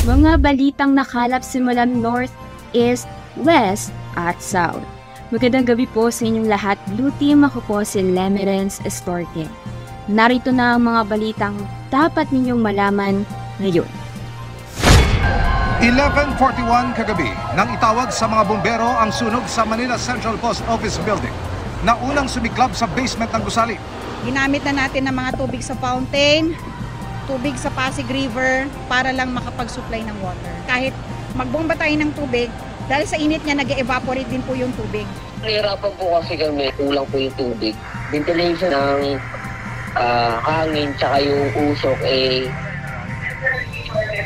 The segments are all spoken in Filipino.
Mga balitang nakalap simulan north, east, west, at south. Magandang gabi po sa inyong lahat. Blue Team, ako po si Lemerence Estorque. Narito na ang mga balitang dapat ninyong malaman ngayon. 11:41 kagabi nang itawag sa mga bumbero ang sunog sa Manila Central Post Office Building na unang sumiklab sa basement ng gusali. Ginamit na natin ng mga tubig sa fountain, tubig sa Pasig River para lang makapag-supply ng water. Kahit magbomba tayo ng tubig, dahil sa init niya nag-evaporate din po yung tubig. Nahirapan po kasi kami, kulang po yung tubig. Ventilation ng hangin tsaka yung usok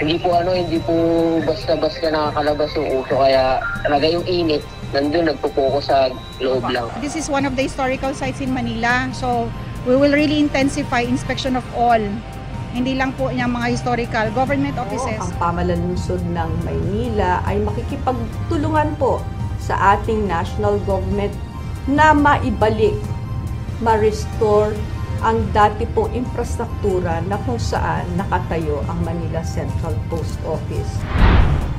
hindi po basta-basta nakakalabas yung usok, kaya talaga yung init nandun nagpo-focus sa loob lang. This is one of the historical sites in Manila, so we will really intensify inspection of all. Hindi lang po yung mga historical government offices. Ang pamalansod ng Maynila ay makikipagtulungan po sa ating national government na maibalik, ma-restore ang dati pong infrastruktura na kung saan nakatayo ang Manila Central Post Office.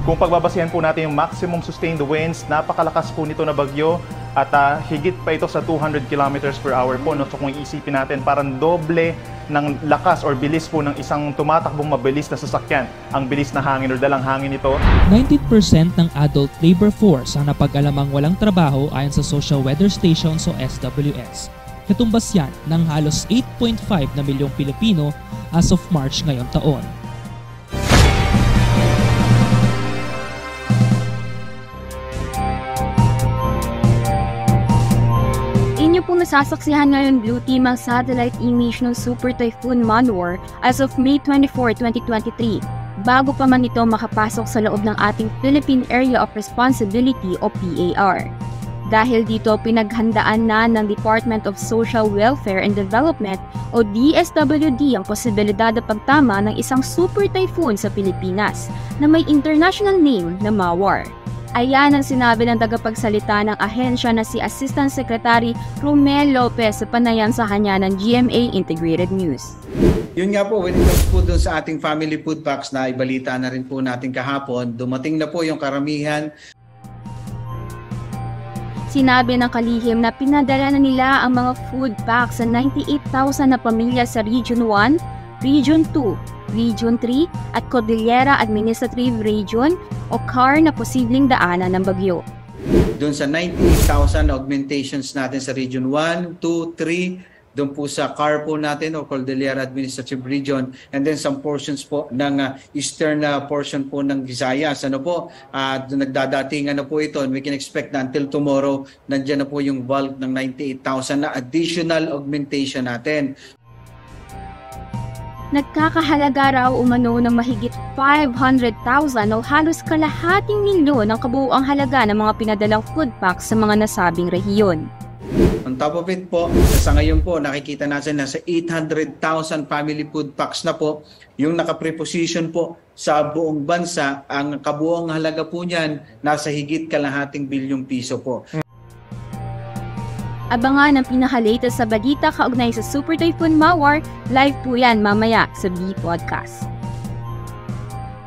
Kung pagbabasihan po natin yung maximum sustained winds, napakalakas po nito na bagyo at higit pa ito sa 200 kilometers per hour po. No? So kung iisipin natin, parang doble ng lakas or bilis po ng isang tumatakbong mabilis na sasakyan ang bilis na hangin o dalang hangin nito. 90% ng adult labor force ang napag-alamang walang trabaho ayon sa Social Weather Station o SWS. Katumbas yan ng halos 8.5 na milyong Pilipino as of March ngayong taon. Inyo pong nasasaksihan ngayon, Blue Team, ang satellite image ng Super Typhoon Manwar as of May 24, 2023. Bago pa man ito makapasok sa loob ng ating Philippine Area of Responsibility o PAR. Dahil dito, pinaghandaan na ng Department of Social Welfare and Development o DSWD ang posibilidad na pagtama ng isang super typhoon sa Pilipinas na may international name na Mawar. Ayan ang sinabi ng tagapagsalita ng ahensya na si Assistant Secretary Romel Lopez sa panayam sa kanya ng GMA Integrated News. Yun nga po, when it comes po dun sa ating family food packs na ibalita na rin po natin kahapon, dumating na po yung karamihan. Sinabi ng kalihim na pinadala na nila ang mga food packs sa 98,000 na pamilya sa Region 1, Region 2, Region 3 at Cordillera Administrative Region o CAR na posibleng daanan ng bagyo. Doon sa 98,000 augmentations natin sa Region 1, 2, 3, doon po sa CAR po natin o Cordillera Administrative Region, and then some portions po ng eastern portion po ng Visayas. Nagdadatingan na po ito, and we can expect na until tomorrow, nandiyan na po yung bulk ng 98,000 na additional augmentation natin. Nagkakahalaga raw umano ng mahigit 500,000 o halos kalahating milyon ang kabuuang halaga ng mga pinadalang food packs sa mga nasabing rehiyon. On top of it po, sa ngayon po, nakikita natin na sa 800,000 family food packs na po, yung nakapreposition po sa buong bansa, ang kabuuang halaga po niyan, nasa higit kalahating bilyong piso po. Abangan ang pinaka-latest sa balita kaugnay sa Super Typhoon Mawar. Live po yan mamaya sa B-Podcast.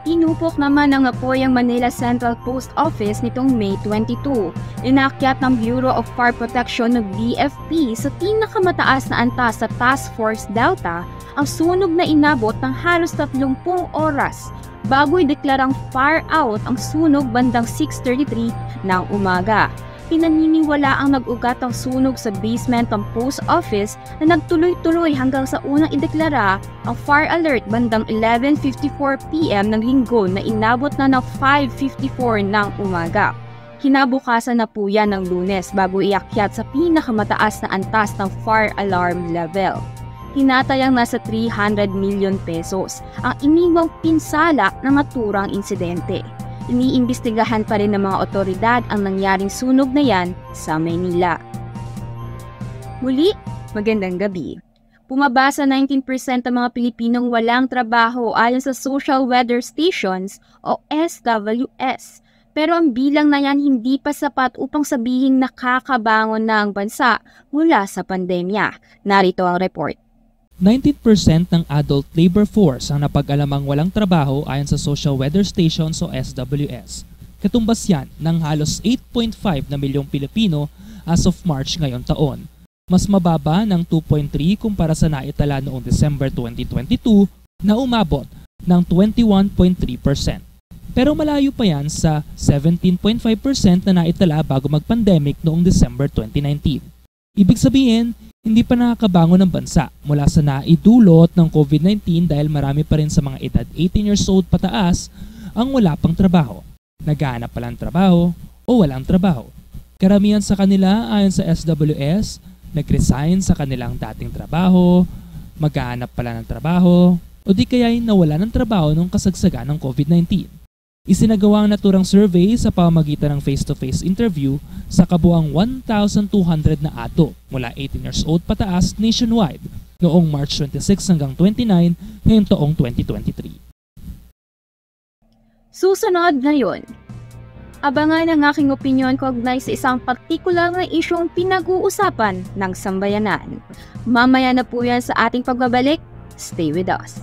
Tinupok naman ng apoy ang Manila Central Post Office nitong May 22. Inakyat ng Bureau of Fire Protection ng BFP sa pinakamataas na antas sa Task Force Delta ang sunog na inabot ng halos 30 oras bago ideklarang fire out ang sunog bandang 6:33 ng umaga. Pinaniniwala ang nag-ugat ang sunog sa basement ng post office na nagtuloy-tuloy hanggang sa unang ideklara ang fire alert bandang 11:54 PM ng linggo na inabot na ng 5:54 ng umaga. Kinabukasan na po yan ng Lunes bago iakyat sa pinakamataas na antas ng fire alarm level. Tinatayang nasa 300 million pesos ang iniwang pinsala ng naturang insidente. Iniimbestigahan pa rin ng mga otoridad ang nangyaring sunog na yan sa Maynila. Muli, magandang gabi. Bumaba sa 19% ang mga Pilipinong walang trabaho ayon sa Social Weather Stations o SWS. Pero ang bilang na yan hindi pa sapat upang sabihing nakakabangon na ang bansa mula sa pandemya. Narito ang report. 19% ng adult labor force ang napag-alamang walang trabaho ayon sa Social Weather Station o SWS. Katumbas yan ng halos 8.5 na milyong Pilipino as of March ngayon taon. Mas mababa ng 2.3 kumpara sa naitala noong December 2022 na umabot ng 21.3%. Pero malayo pa yan sa 17.5% na naitala bago mag-pandemic noong December 2019. Ibig sabihin, hindi pa nakakabangon ng bansa mula sa naidulot ng COVID-19 dahil marami pa rin sa mga edad 18 years old pataas ang wala pang trabaho, naghahanap pa lang trabaho o walang trabaho. Karamihan sa kanila ayon sa SWS, nag-resign sa kanilang dating trabaho, maghahanap pala ng trabaho, o di kaya'y nawala ng trabaho nung kasagsagan ng COVID-19. Isinagawa ang naturang survey sa pamamagitan ng face-to-face interview sa kabuang 1,200 na adult mula 18 years old pataas nationwide noong March 26 hanggang 29 ngayong taong 2023. Susunod ngayon, abangan ang aking opinyon kaugnay sa isang partikular na isyong pinag-uusapan ng sambayanan. Mamaya na po yan sa ating pagbabalik. Stay with us.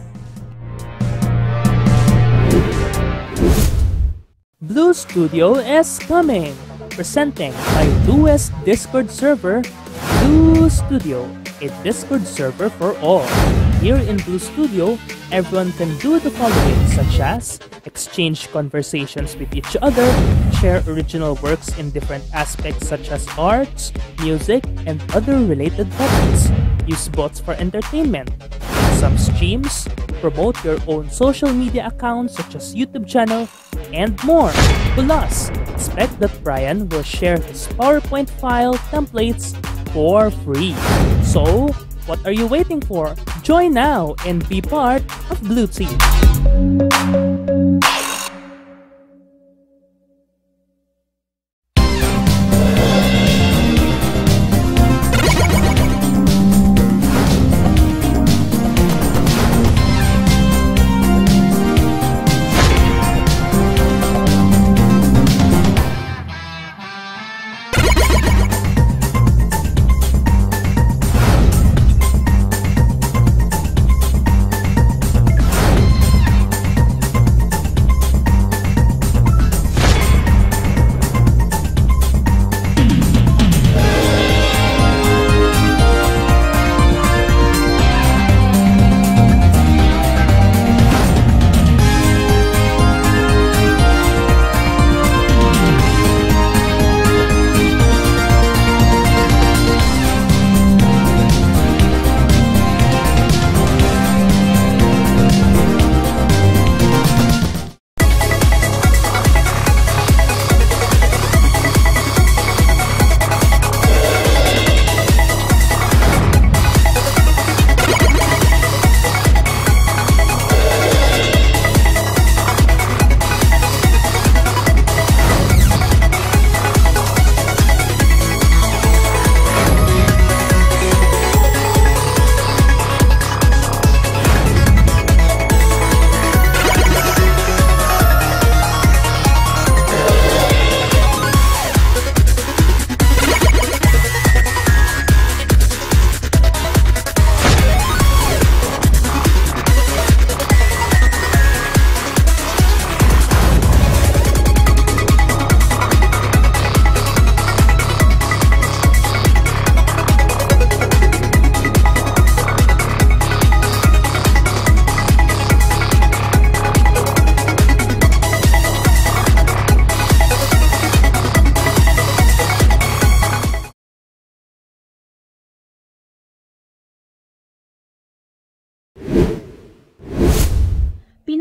Blue Studio is coming! Presenting my newest Discord server, Blue Studio, a Discord server for all. Here in Blue Studio, everyone can do the following such as exchange conversations with each other, share original works in different aspects such as arts, music, and other related topics, use bots for entertainment, make some streams, promote your own social media accounts such as YouTube channel, and more. Plus, expect that Brian will share his PowerPoint file templates for free. So, what are you waiting for? Join now and be part of Blue Team.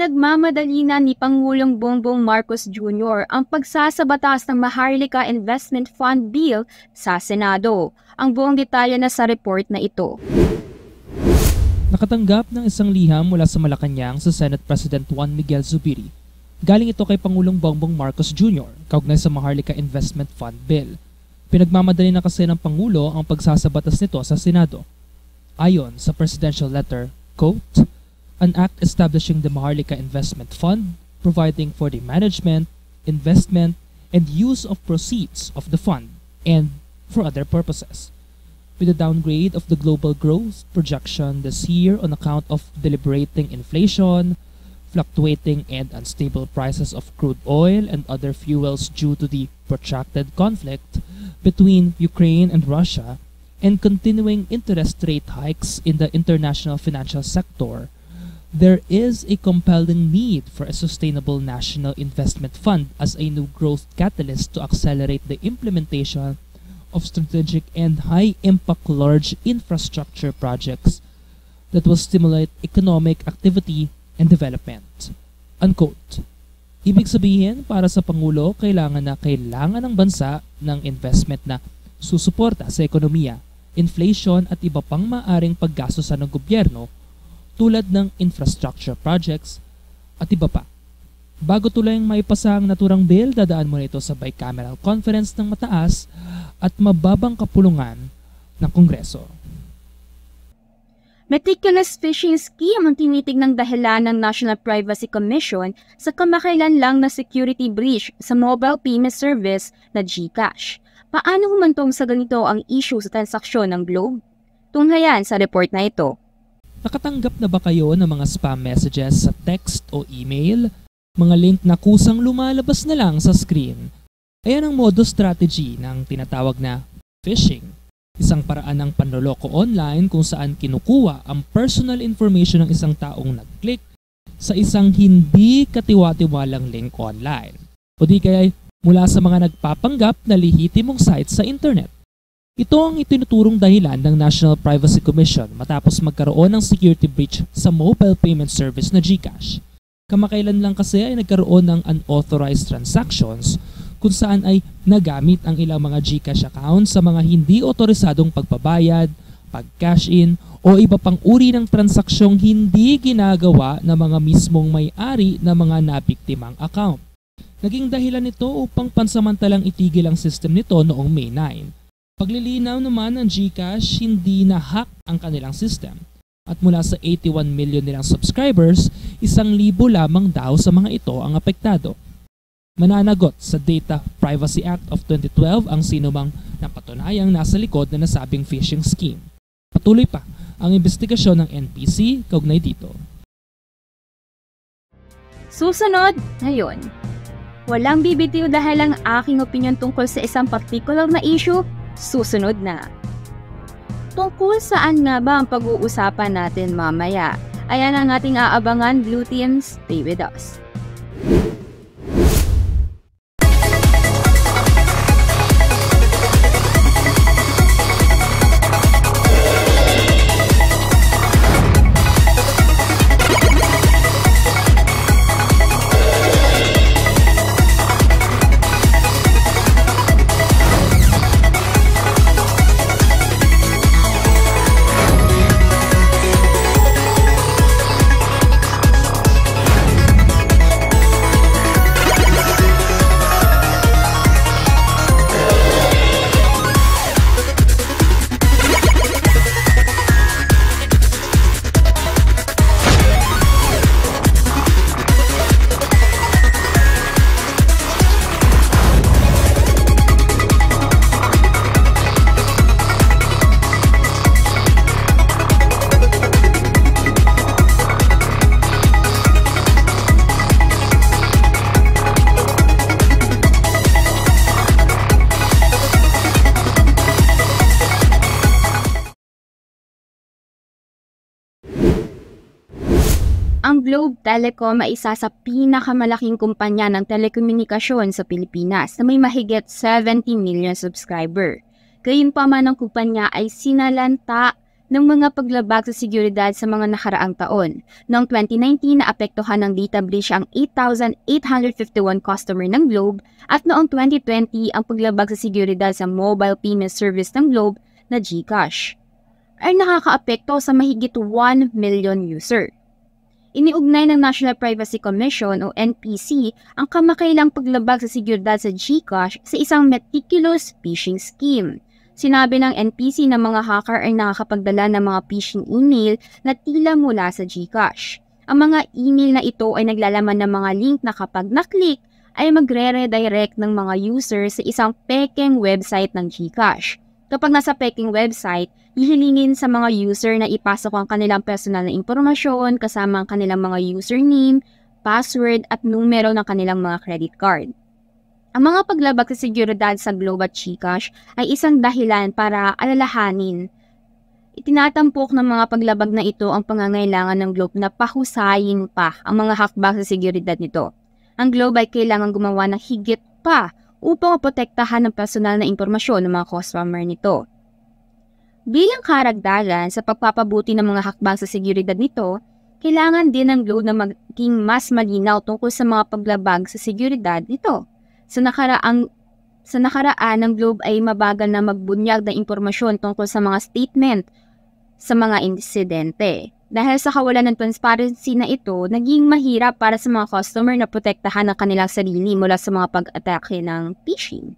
Pinagmamadali na ni Pangulong Bongbong Marcos Jr. ang pagsasabatas ng Maharlika Investment Fund Bill sa Senado. Ang buong detalye na sa report na ito. Nakatanggap ng isang liham mula sa Malacanang sa Senate President Juan Miguel Zubiri. Galing ito kay Pangulong Bongbong Marcos Jr. kaugnay sa Maharlika Investment Fund Bill. Pinagmamadali na kasi ng Pangulo ang pagsasabatas nito sa Senado. Ayon sa presidential letter, quote, an act establishing the Maharlika Investment Fund, providing for the management, investment, and use of proceeds of the fund, and for other purposes. with a downgrade of the global growth projection this year on account of deliberating inflation, fluctuating and unstable prices of crude oil and other fuels due to the protracted conflict between Ukraine and Russia, and continuing interest rate hikes in the international financial sector, there is a compelling need for a sustainable national investment fund as a new growth catalyst to accelerate the implementation of strategic and high-impact large infrastructure projects that will stimulate economic activity and development. Unquote. Ibig sabihin, para sa Pangulo, kailangan ng bansa ng investment na susuporta sa ekonomiya, inflation at iba pang maaring paggastusan ng gobyerno tulad ng infrastructure projects at iba pa. Bago tulayang maipasa ang naturang bill, dadaan muna ito sa bicameral conference ng mataas at mababang kapulungan ng Kongreso. Meticulous phishing scheme ang tinitignang dahilan ng National Privacy Commission sa kamakailan lang na security breach sa mobile payment service na GCash. Paano humantong sa ganito ang issue sa transaksyon ng Globe? Tunghayan sa report na ito. Nakatanggap na ba kayo ng mga spam messages sa text o email? Mga link na kusang lumalabas na lang sa screen. Ayan ang modus strategy ng tinatawag na phishing. Isang paraan ng panloloko online kung saan kinukuha ang personal information ng isang taong nag-click sa isang hindi katiwa-tiwalang link online. O di kaya mula sa mga nagpapanggap na lehitimong site sa internet. Ito ang itinuturong dahilan ng National Privacy Commission matapos magkaroon ng security breach sa mobile payment service na GCash. Kamakailan lang kasi ay nagkaroon ng unauthorized transactions kung saan ay nagamit ang ilang mga GCash accounts sa mga hindi otorisadong pagbabayad, pag-cash in, o iba pang uri ng transaksyong hindi ginagawa ng mga mismong may-ari ng mga nabiktimang account. Naging dahilan nito upang pansamantalang itigil ang system nito noong May 9. Paglilinaw naman ng GCash, hindi na-hack ang kanilang system. At mula sa 81 million nilang subscribers, 1,000 lamang daw sa mga ito ang apektado. Mananagot sa Data Privacy Act of 2012 ang sinumang napatunayang nasa likod na nasabing phishing scheme. Patuloy pa ang investigasyon ng NPC kaugnay dito. Susunod, ngayon. Walang bibitiw dahil ang aking opinion tungkol sa isang particular na issue, susunod na. Tungkol saan nga ba ang pag-uusapan natin mamaya? Ayan ang ating aabangan, Blue Teams, stay with us. Ang Globe Telecom ay isa sa pinakamalaking kumpanya ng telekomunikasyon sa Pilipinas na may mahigit 70 million subscriber. Gayunpaman ang kumpanya ay sinalanta ng mga paglabag sa seguridad sa mga nakaraang taon. Noong 2019, naapektuhan ng data breach ang 8,851 customer ng Globe at noong 2020, ang paglabag sa seguridad sa mobile payment service ng Globe na GCash ay nakakaapekto sa mahigit 1 million user. Iniugnay ng National Privacy Commission o NPC ang kamakailang paglabag sa seguridad sa GCash sa isang meticulous phishing scheme. Sinabi ng NPC na mga hacker ay nakakapagdala ng mga phishing email na tila mula sa GCash. Ang mga email na ito ay naglalaman ng mga link na kapag naklik ay magre-redirect ng mga user sa isang pekeng website ng GCash. Kapag nasa peking website, hihilingin sa mga user na ipasok ang kanilang personal na impormasyon kasama ang kanilang mga username, password at numero ng kanilang mga credit card. Ang mga paglabag sa seguridad sa Globe at GCash ay isang dahilan para alalahanin. Itinatampok ng mga paglabag na ito ang pangangailangan ng Globe na pahusayin pa ang mga hakbang sa seguridad nito. Ang Globe ay kailangan gumawa ng higit pa upang maprotektahan ang personal na impormasyon ng mga customer nito. Bilang karagdagan sa pagpapabuti ng mga hakbang sa seguridad nito, kailangan din ng Globe na maging mas malinaw tungkol sa mga paglabag sa seguridad nito. Sa nakaraan, ng Globe ay mabagal na magbunyag ng impormasyon tungkol sa mga statement sa mga insidente. Dahil sa kawalan ng transparency na ito, naging mahirap para sa mga customer na protektahan ang kanilang sarili mula sa mga pag-atake ng phishing.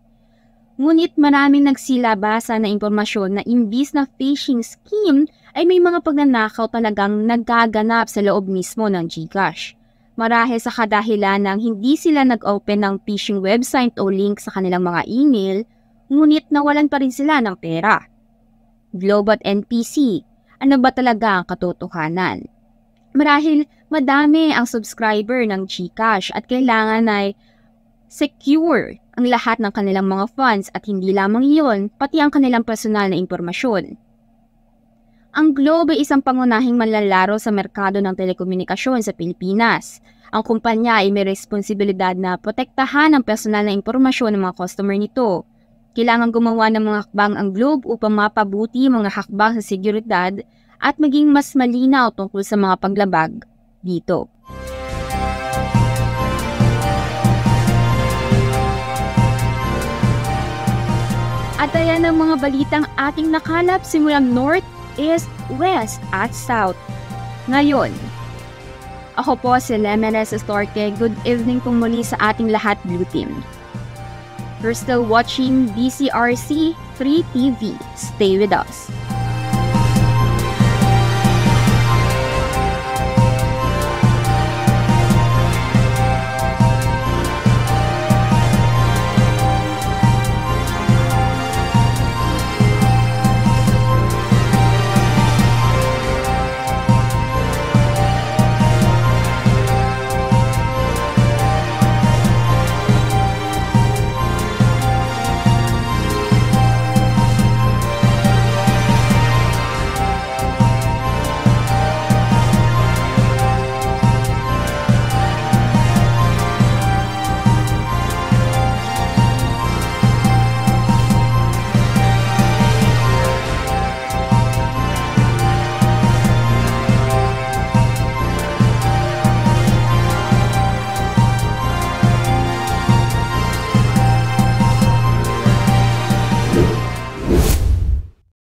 Ngunit maraming nagsilabasa na impormasyon na imbis na phishing scheme ay may mga pagnanakaw talagang nagaganap sa loob mismo ng GCash. Marahil sa kadahilan ng hindi sila nag-open ng phishing website o link sa kanilang mga email, ngunit nawalan pa rin sila ng pera. Globe at NPC, ano ba talaga ang katotohanan? Marahil madami ang subscriber ng GCash at kailangan ay secure ang lahat ng kanilang mga funds at hindi lamang iyon, pati ang kanilang personal na impormasyon. Ang Globe ay isang pangunahing manlalaro sa merkado ng telekomunikasyon sa Pilipinas. Ang kumpanya ay may responsibilidad na protektahan ang personal na impormasyon ng mga customer nito. Kailangan gumawa ng mga hakbang ang Globe upang mapabuti mga hakbang sa seguridad at maging mas malinaw tungkol sa mga paglabag dito. At ayan ang mga balitang ating nakalap simulang North, East, West at South. Ngayon, ako po si Lemenes Estorque. Good evening po muli sa ating lahat, Blue Team. You're still watching DCRC 3 TV. Stay with us.